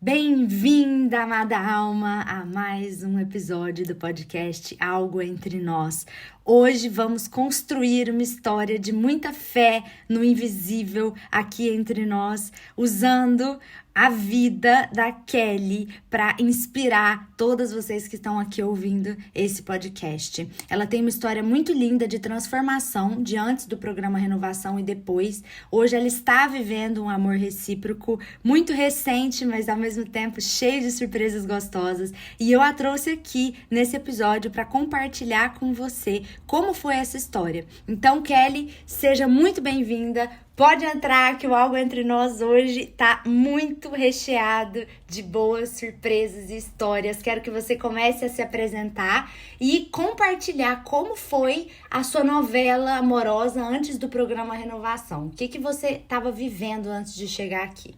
Bem-vinda, amada alma, a mais um episódio do podcast Algo Entre Nós. Hoje vamos construir uma história de muita fé no invisível aqui entre nós, usando a vida da Kelly para inspirar todas vocês que estão aqui ouvindo esse podcast. Ela tem uma história muito linda de transformação de antes do programa Renovação e depois. Hoje ela está vivendo um amor recíproco muito recente, mas ao mesmo tempo cheio de surpresas gostosas. E eu a trouxe aqui nesse episódio para compartilhar com você como foi essa história. Então, Kelly, seja muito bem-vinda. Pode entrar que o Algo Entre Nós hoje tá muito recheado de boas surpresas e histórias. Quero que você comece a se apresentar e compartilhar como foi a sua novela amorosa antes do programa Renovação. O que você estava vivendo antes de chegar aqui?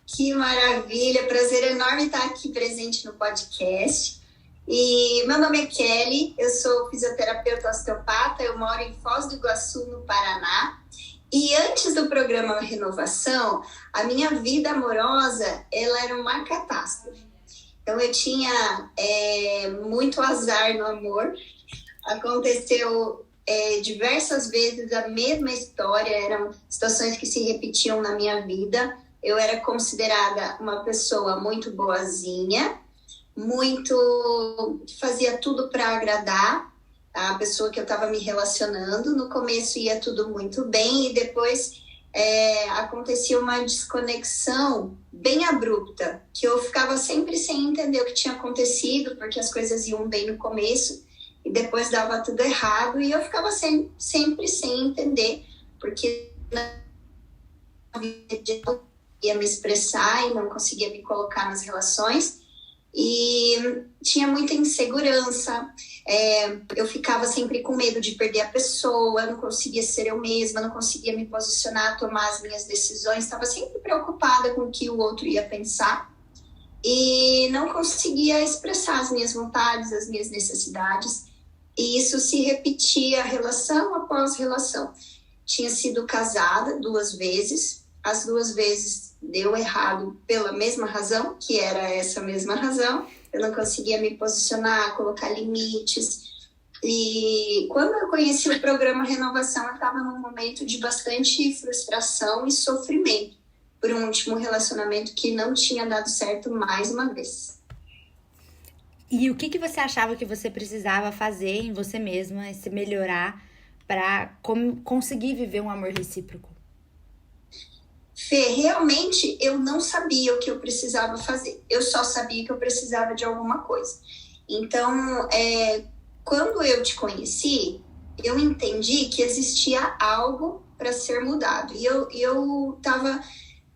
Que maravilha! Prazer enorme estar aqui presente no podcast. E meu nome é Kelly, eu sou fisioterapeuta osteopata, eu moro em Foz do Iguaçu, no Paraná. E antes do programa Renovação, a minha vida amorosa, ela era uma catástrofe. Então eu tinha muito azar no amor. Aconteceu diversas vezes a mesma história, eram situações que se repetiam na minha vida. Eu era considerada uma pessoa muito boazinha, fazia tudo para agradar a pessoa que eu estava me relacionando. No começo ia tudo muito bem e depois acontecia uma desconexão bem abrupta, que eu ficava sempre sem entender o que tinha acontecido, porque as coisas iam bem no começo e depois dava tudo errado e eu ficava sempre sem entender, porque na vida eu ia me expressar e não conseguia me colocar nas relações. E tinha muita insegurança, eu ficava sempre com medo de perder a pessoa, eu não conseguia ser eu mesma, não conseguia me posicionar, tomar as minhas decisões, estava sempre preocupada com o que o outro ia pensar e não conseguia expressar as minhas vontades, as minhas necessidades, e isso se repetia relação após relação. Tinha sido casada 2 vezes, as 2 vezes deu errado pela mesma razão, que era essa mesma razão. Eu não conseguia me posicionar, colocar limites. E quando eu conheci o programa Renovação, eu estava num momento de bastante frustração e sofrimento por um último relacionamento que não tinha dado certo mais uma vez. E o que você achava que você precisava fazer em você mesma, se melhorar, para conseguir viver um amor recíproco? Fê, realmente eu não sabia o que eu precisava fazer. Eu só sabia que eu precisava de alguma coisa. Então, quando eu te conheci, eu entendi que existia algo para ser mudado. E eu estava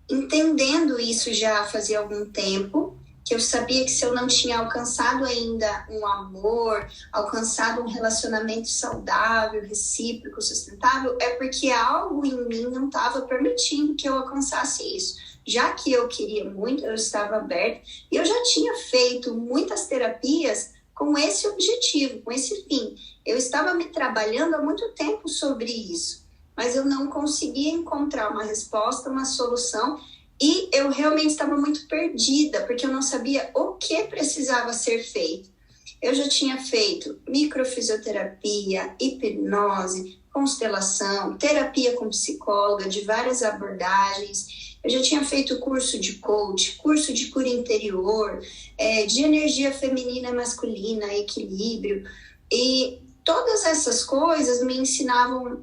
entendendo isso já fazia algum tempo, que eu sabia que se eu não tinha alcançado ainda um amor, alcançado um relacionamento saudável, recíproco, sustentável, é porque algo em mim não estava permitindo que eu alcançasse isso. Já que eu queria muito, eu estava aberta, e eu já tinha feito muitas terapias com esse objetivo, com esse fim. Eu estava me trabalhando há muito tempo sobre isso, mas eu não conseguia encontrar uma resposta, uma solução. E eu realmente estava muito perdida, porque eu não sabia o que precisava ser feito. Eu já tinha feito microfisioterapia, hipnose, constelação, terapia com psicóloga, de várias abordagens. Eu já tinha feito curso de coach, curso de cura interior, de energia feminina e masculina, equilíbrio. E todas essas coisas me ensinavam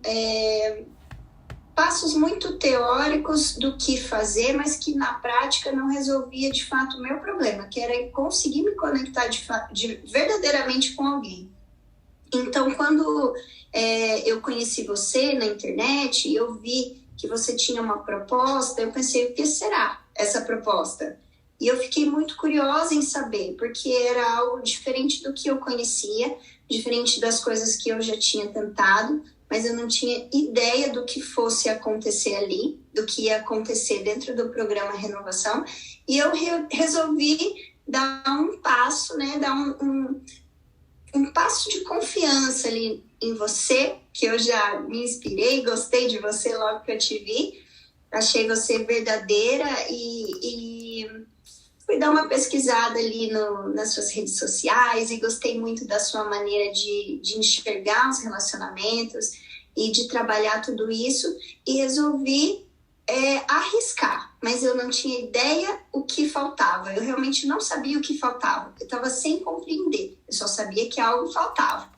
passos muito teóricos do que fazer, mas que na prática não resolvia de fato o meu problema, que era conseguir me conectar verdadeiramente com alguém. Então, quando eu conheci você na internet, eu vi que você tinha uma proposta, eu pensei, o que será essa proposta? E eu fiquei muito curiosa em saber, porque era algo diferente do que eu conhecia, diferente das coisas que eu já tinha tentado, mas eu não tinha ideia do que fosse acontecer ali, do que ia acontecer dentro do programa Renovação, e eu resolvi dar um passo, né, dar um passo de confiança ali em você, que eu já me inspirei, gostei de você logo que eu te vi, achei você verdadeira e fui dar uma pesquisada ali nas suas redes sociais e gostei muito da sua maneira de enxergar os relacionamentos e de trabalhar tudo isso, e resolvi arriscar, mas eu não tinha ideia o que faltava. Eu realmente não sabia o que faltava. Eu estava sem compreender. Eu só sabia que algo faltava.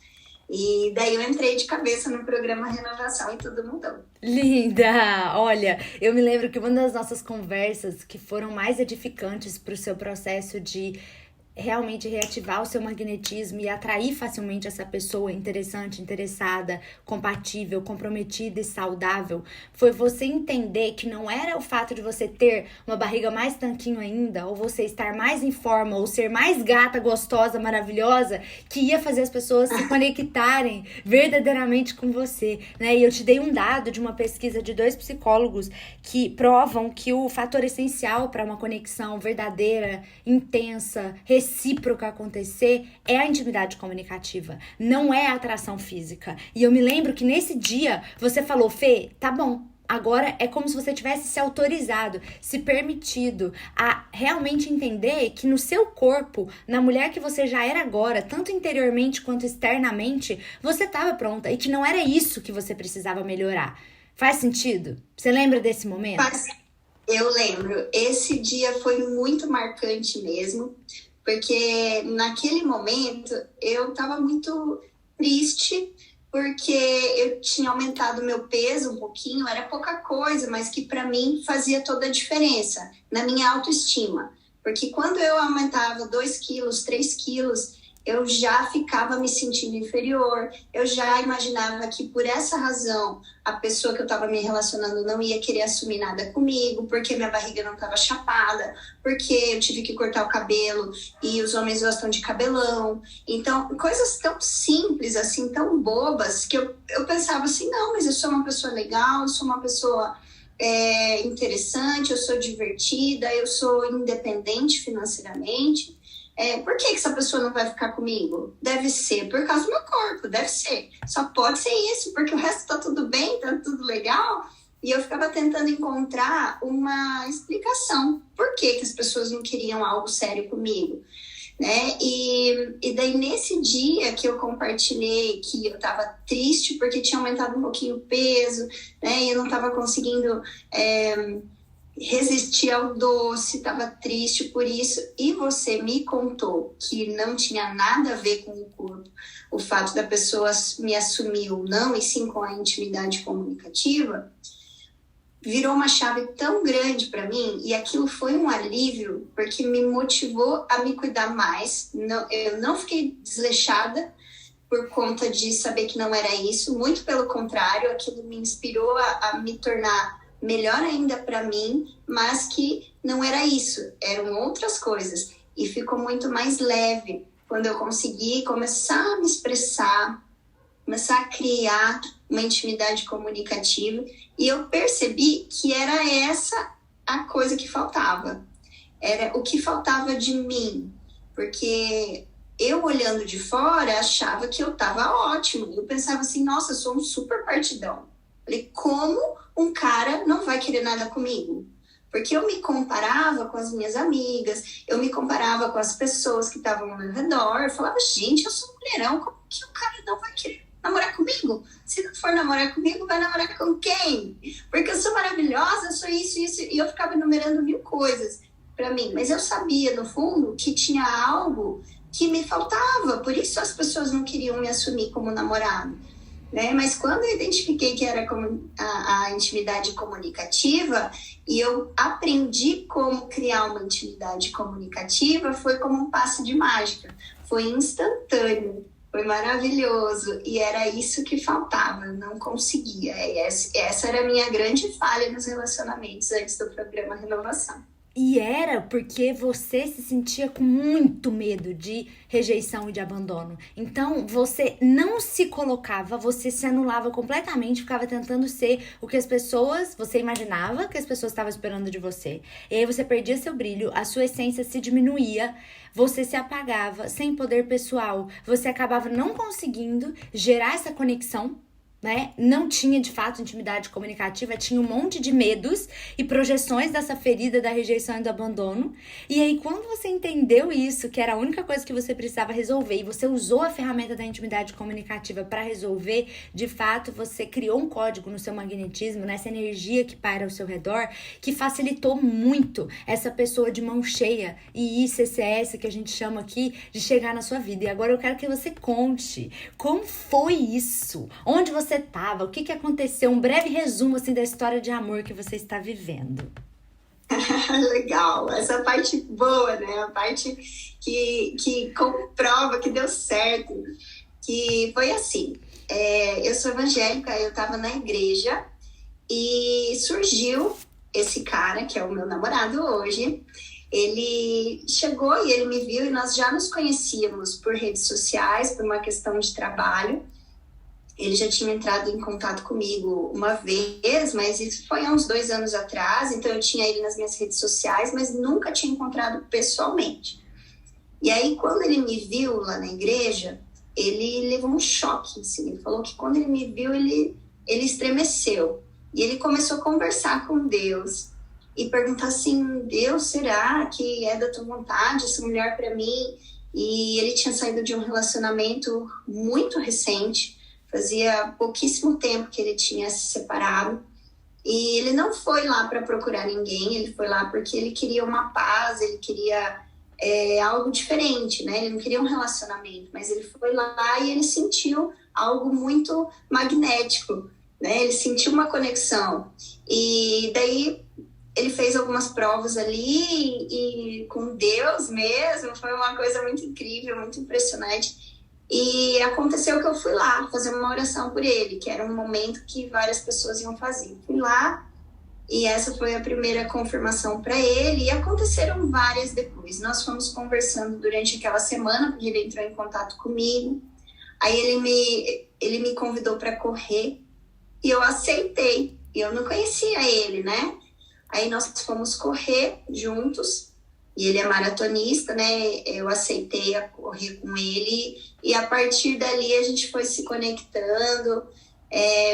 E daí eu entrei de cabeça no programa Renovação e tudo mudou. Linda! Olha, eu me lembro que uma das nossas conversas que foram mais edificantes para o seu processo de realmente reativar o seu magnetismo e atrair facilmente essa pessoa interessante, interessada, compatível, comprometida e saudável, foi você entender que não era o fato de você ter uma barriga mais tanquinho ainda, ou você estar mais em forma, ou ser mais gata, gostosa, maravilhosa, que ia fazer as pessoas se conectarem verdadeiramente com você, né? E eu te dei um dado de uma pesquisa de 2 psicólogos que provam que o fator essencial para uma conexão verdadeira, intensa, recíproca acontecer é a intimidade comunicativa, não é a atração física. E eu me lembro que nesse dia você falou: Fê, tá bom, agora é como se você tivesse se autorizado, se permitido a realmente entender que no seu corpo, na mulher que você já era agora, tanto interiormente quanto externamente, você estava pronta e que não era isso que você precisava melhorar. Faz sentido? Você lembra desse momento? Eu lembro. Esse dia foi muito marcante mesmo, porque naquele momento eu estava muito triste, porque eu tinha aumentado meu peso um pouquinho, era pouca coisa, mas que para mim fazia toda a diferença na minha autoestima. Porque quando eu aumentava 2 quilos, 3 quilos, eu já ficava me sentindo inferior, eu já imaginava que por essa razão a pessoa que eu estava me relacionando não ia querer assumir nada comigo, porque minha barriga não estava chapada, porque eu tive que cortar o cabelo e os homens gostam de cabelão. Então, coisas tão simples, assim, tão bobas, que eu pensava assim, não, mas eu sou uma pessoa legal, eu sou uma pessoa interessante, eu sou divertida, eu sou independente financeiramente. Por que essa pessoa não vai ficar comigo? Deve ser por causa do meu corpo, deve ser. Só pode ser isso, porque o resto tá tudo bem, tá tudo legal. E eu ficava tentando encontrar uma explicação. Por que as pessoas não queriam algo sério comigo? Né? E daí, nesse dia que eu compartilhei que eu tava triste porque tinha aumentado um pouquinho o peso, né? E eu não tava conseguindo resistir ao doce, estava triste por isso, e você me contou que não tinha nada a ver com o corpo, o fato da pessoa me assumir ou não, e sim com a intimidade comunicativa, virou uma chave tão grande para mim, e aquilo foi um alívio, porque me motivou a me cuidar mais. Eu não fiquei desleixada por conta de saber que não era isso, muito pelo contrário, aquilo me inspirou a me tornar melhor ainda para mim, mas que não era isso, eram outras coisas. E ficou muito mais leve quando eu consegui começar a me expressar, começar a criar uma intimidade comunicativa. E eu percebi que era essa a coisa que faltava. Era o que faltava de mim. Porque eu, olhando de fora, achava que eu estava ótimo. Eu pensava assim, nossa, eu sou um super partidão. Falei, como um cara não vai querer nada comigo? Porque eu me comparava com as minhas amigas, eu me comparava com as pessoas que estavam ao meu redor. Eu falava, gente, eu sou mulherão, como que o cara não vai querer namorar comigo? Se não for namorar comigo, vai namorar com quem? Porque eu sou maravilhosa, eu sou isso, isso. E eu ficava enumerando 1000 coisas para mim. Mas eu sabia, no fundo, que tinha algo que me faltava. Por isso as pessoas não queriam me assumir como namorado. Né? Mas quando eu identifiquei que era a intimidade comunicativa e eu aprendi como criar uma intimidade comunicativa, foi como um passe de mágica, foi instantâneo, foi maravilhoso, e era isso que faltava, eu não conseguia. Essa era a minha grande falha nos relacionamentos antes do programa Renovação. E era porque você se sentia com muito medo de rejeição e de abandono. Então, você não se colocava, você se anulava completamente, ficava tentando ser o que as pessoas, você imaginava que as pessoas estavam esperando de você. E aí você perdia seu brilho, a sua essência se diminuía, você se apagava, sem poder pessoal. Você acabava não conseguindo gerar essa conexão né, não tinha de fato intimidade comunicativa, tinha um monte de medos e projeções dessa ferida da rejeição e do abandono. E aí, quando você entendeu isso, que era a única coisa que você precisava resolver, e você usou a ferramenta da intimidade comunicativa para resolver, de fato, você criou um código no seu magnetismo, nessa energia que paira ao seu redor, que facilitou muito essa pessoa de mão cheia e ICCS, que a gente chama aqui, de chegar na sua vida. E agora eu quero que você conte como foi isso, onde você estava, o que aconteceu, um breve resumo assim da história de amor que você está vivendo. Legal, essa parte boa, né? A parte que comprova que deu certo, que foi assim, eu sou evangélica, eu estava na igreja e surgiu esse cara, que é o meu namorado hoje. Ele chegou e ele me viu e nós já nos conhecíamos por redes sociais, por uma questão de trabalho. Ele já tinha entrado em contato comigo uma vez, mas isso foi há uns 2 anos atrás, então eu tinha ele nas minhas redes sociais, mas nunca tinha encontrado pessoalmente. E aí, quando ele me viu lá na igreja, ele levou um choque, assim. Ele falou que quando ele me viu, ele estremeceu. E ele começou a conversar com Deus e perguntar assim, Deus, será que é da tua vontade essa mulher para mim? E ele tinha saído de um relacionamento muito recente, fazia pouquíssimo tempo que ele tinha se separado. E ele não foi lá para procurar ninguém, ele foi lá porque ele queria uma paz, ele queria algo diferente, né? Ele não queria um relacionamento, mas ele foi lá e ele sentiu algo muito magnético, né? Ele sentiu uma conexão. E daí ele fez algumas provas ali e com Deus mesmo, foi uma coisa muito incrível, muito impressionante. E aconteceu que eu fui lá fazer uma oração por ele, que era um momento que várias pessoas iam fazer. Fui lá e essa foi a primeira confirmação para ele e aconteceram várias depois. Nós fomos conversando durante aquela semana, porque ele entrou em contato comigo. Aí ele me convidou para correr e eu aceitei. E eu não conhecia ele, né? Aí nós fomos correr juntos. E ele é maratonista, né? Eu aceitei a correr com ele. E a partir dali a gente foi se conectando.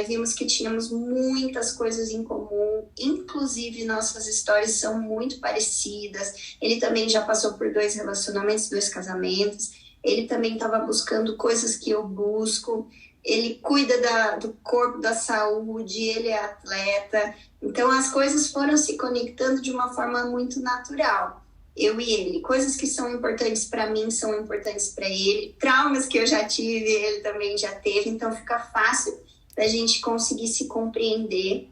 Vimos que tínhamos muitas coisas em comum. Inclusive, nossas histórias são muito parecidas. Ele também já passou por 2 relacionamentos, 2 casamentos. Ele também estava buscando coisas que eu busco. Ele cuida do corpo, da saúde. Ele é atleta. Então, as coisas foram se conectando de uma forma muito natural. Eu e ele, coisas que são importantes para mim são importantes para ele, traumas que eu já tive, ele também já teve, então fica fácil da gente conseguir se compreender.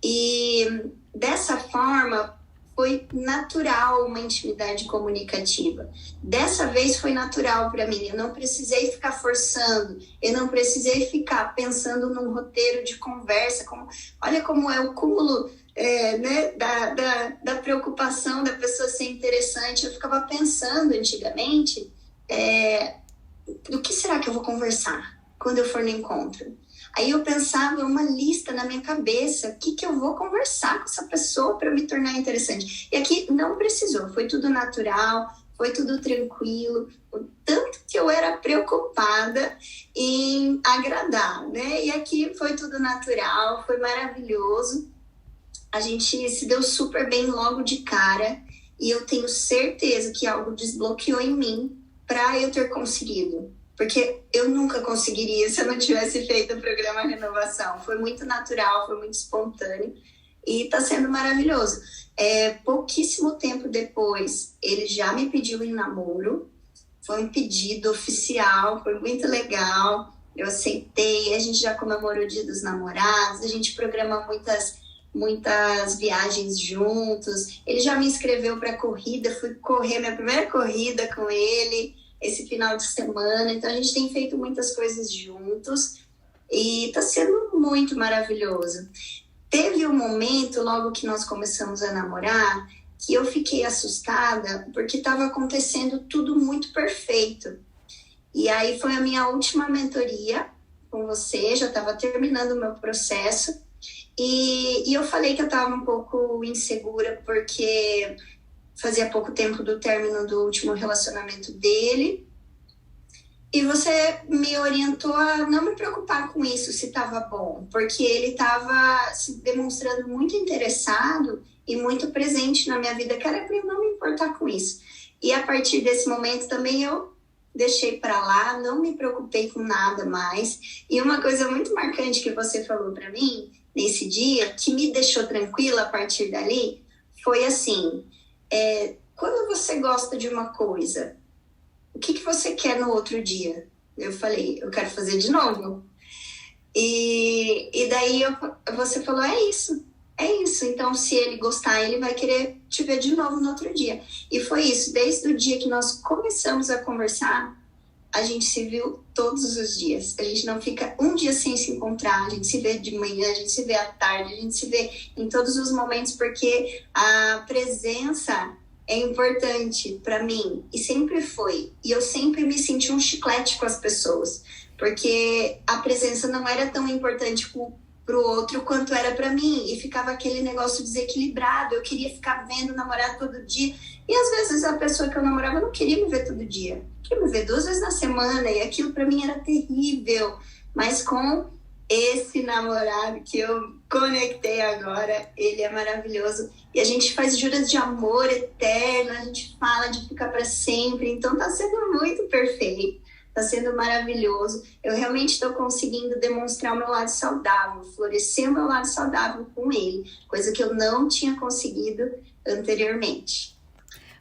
E dessa forma foi natural uma intimidade comunicativa. Dessa vez foi natural para mim, eu não precisei ficar forçando, eu não precisei ficar pensando num roteiro de conversa, olha como é o cúmulo né, da preocupação da pessoa ser interessante. Eu ficava pensando antigamente, do que será que eu vou conversar quando eu for no encontro? Aí eu pensava uma lista na minha cabeça, o que eu vou conversar com essa pessoa para me tornar interessante. E aqui não precisou, foi tudo natural, foi tudo tranquilo, o tanto que eu era preocupada em agradar, né? E aqui foi tudo natural, foi maravilhoso. A gente se deu super bem logo de cara e eu tenho certeza que algo desbloqueou em mim para eu ter conseguido. Porque eu nunca conseguiria se eu não tivesse feito o programa Renovação. Foi muito natural, foi muito espontâneo e está sendo maravilhoso. Pouquíssimo tempo depois, ele já me pediu em namoro. Foi um pedido oficial, foi muito legal. Eu aceitei, a gente já comemorou o Dia dos Namorados, a gente programa muitas viagens juntos. Ele já me inscreveu para corrida, fui correr minha primeira corrida com ele esse final de semana. Então a gente tem feito muitas coisas juntos e está sendo muito maravilhoso. Teve um momento, logo que nós começamos a namorar, que eu fiquei assustada porque estava acontecendo tudo muito perfeito. E aí foi a minha última mentoria com você, já estava terminando o meu processo. E eu falei que eu estava um pouco insegura porque fazia pouco tempo do término do último relacionamento dele. E você me orientou a não me preocupar com isso, se estava bom, porque ele estava se demonstrando muito interessado e muito presente na minha vida, que era para eu não me importar com isso. E a partir desse momento também eu deixei para lá, não me preocupei com nada mais. E uma coisa muito marcante que você falou para mim nesse dia, que me deixou tranquila a partir dali, foi assim, quando você gosta de uma coisa, o que você quer no outro dia? Eu falei, eu quero fazer de novo. E daí você falou, é isso. Então, se ele gostar, ele vai querer te ver de novo no outro dia. E foi isso, desde o dia que nós começamos a conversar, a gente se viu todos os dias. A gente não fica um dia sem se encontrar, a gente se vê de manhã, a gente se vê à tarde, a gente se vê em todos os momentos, porque a presença é importante para mim, e sempre foi. E eu sempre me senti um chiclete com as pessoas, porque a presença não era tão importante pro outro quanto era para mim, e ficava aquele negócio desequilibrado. Eu queria ficar vendo o namorado todo dia, e às vezes a pessoa que eu namorava não queria me ver todo dia, queria me ver 2 vezes na semana, e aquilo para mim era terrível. Mas com esse namorado que eu conectei agora, ele é maravilhoso, e a gente faz juras de amor eterno, a gente fala de ficar para sempre, então tá sendo muito perfeito, tá sendo maravilhoso. Eu realmente estou conseguindo demonstrar o meu lado saudável, florescer o meu lado saudável com ele, coisa que eu não tinha conseguido anteriormente.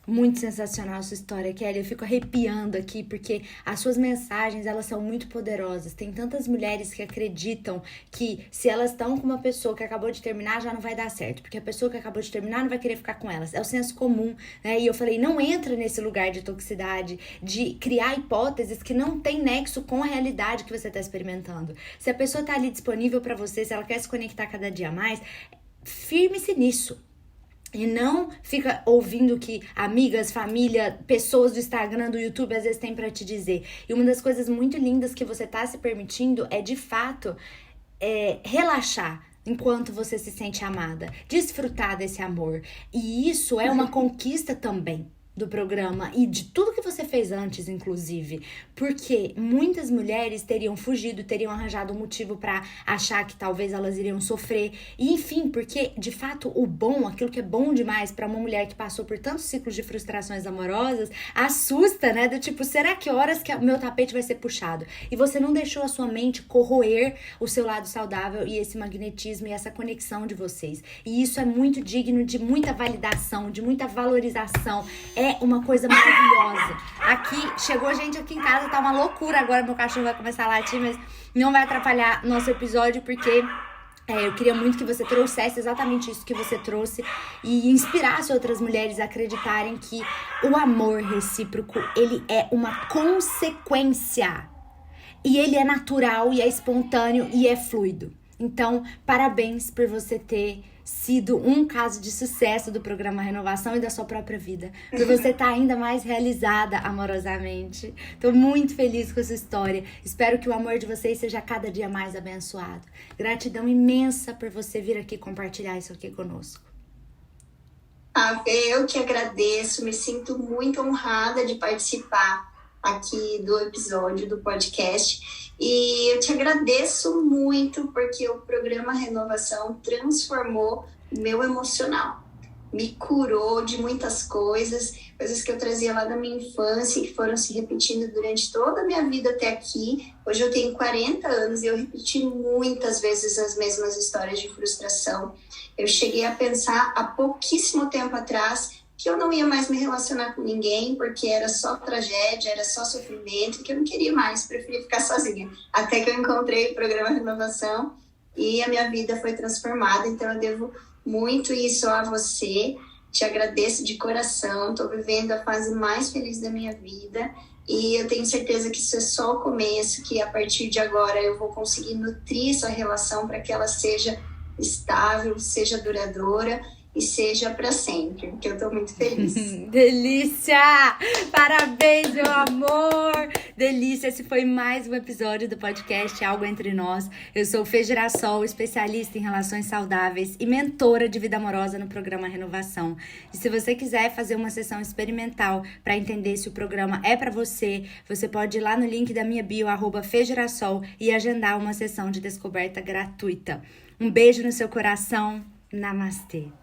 Muito sensacional a sua história, Kelly. Eu fico arrepiando aqui, porque as suas mensagens, elas são muito poderosas. Tem tantas mulheres que acreditam que se elas estão com uma pessoa que acabou de terminar, já não vai dar certo, porque a pessoa que acabou de terminar não vai querer ficar com elas. É o senso comum, né? E eu falei, não entra nesse lugar de toxicidade, de criar hipóteses que não tem nexo com a realidade que você está experimentando. Se a pessoa está ali disponível para você, se ela quer se conectar cada dia mais, firme-se nisso. E não fica ouvindo o que amigas, família, pessoas do Instagram, do YouTube às vezes têm pra te dizer. E uma das coisas muito lindas que você tá se permitindo é, de fato, relaxar enquanto você se sente amada. Desfrutar desse amor. E isso é uma conquista também do programa e de tudo que você fez antes, inclusive, porque muitas mulheres teriam fugido, teriam arranjado um motivo pra achar que talvez elas iriam sofrer, e enfim, porque de fato o bom, aquilo que é bom demais pra uma mulher que passou por tantos ciclos de frustrações amorosas, assusta, né, do tipo, será que horas que o meu tapete vai ser puxado? E você não deixou a sua mente corroer o seu lado saudável e esse magnetismo e essa conexão de vocês, e isso é muito digno de muita validação, de muita valorização. É uma coisa maravilhosa. Aqui, chegou gente aqui em casa, tá uma loucura agora, meu cachorro vai começar a latir, mas não vai atrapalhar nosso episódio, porque eu queria muito que você trouxesse exatamente isso que você trouxe e inspirasse outras mulheres a acreditarem que o amor recíproco, ele é uma consequência. E ele é natural, e é espontâneo, e é fluido. Então, parabéns por você ter sido um caso de sucesso do programa Renovação e da sua própria vida. Por você estar ainda mais realizada amorosamente. Tô muito feliz com essa história. Espero que o amor de vocês seja cada dia mais abençoado. Gratidão imensa por você vir aqui compartilhar isso aqui conosco. Eu que agradeço, me sinto muito honrada de participar aqui do episódio do podcast, e eu te agradeço muito porque o programa Renovação transformou o meu emocional, me curou de muitas coisas que eu trazia lá da minha infância, que foram se repetindo durante toda a minha vida até aqui. Hoje eu tenho 40 anos e eu repeti muitas vezes as mesmas histórias de frustração. Eu cheguei a pensar há pouquíssimo tempo atrás que eu não ia mais me relacionar com ninguém, porque era só tragédia, era só sofrimento, que eu não queria mais, preferia ficar sozinha. Até que eu encontrei o programa Renovação e a minha vida foi transformada. Então eu devo muito isso a você, te agradeço de coração, estou vivendo a fase mais feliz da minha vida e eu tenho certeza que isso é só o começo, que a partir de agora eu vou conseguir nutrir essa relação para que ela seja estável, seja duradoura. e seja para sempre, porque eu estou muito feliz. Delícia! Parabéns, meu amor! Delícia! Esse foi mais um episódio do podcast Algo Entre Nós. Eu sou Fê Girassol, especialista em relações saudáveis e mentora de vida amorosa no programa Renovação. E se você quiser fazer uma sessão experimental para entender se o programa é para você, você pode ir lá no link da minha bio, @FeGirassol, e agendar uma sessão de descoberta gratuita. Um beijo no seu coração. Namastê!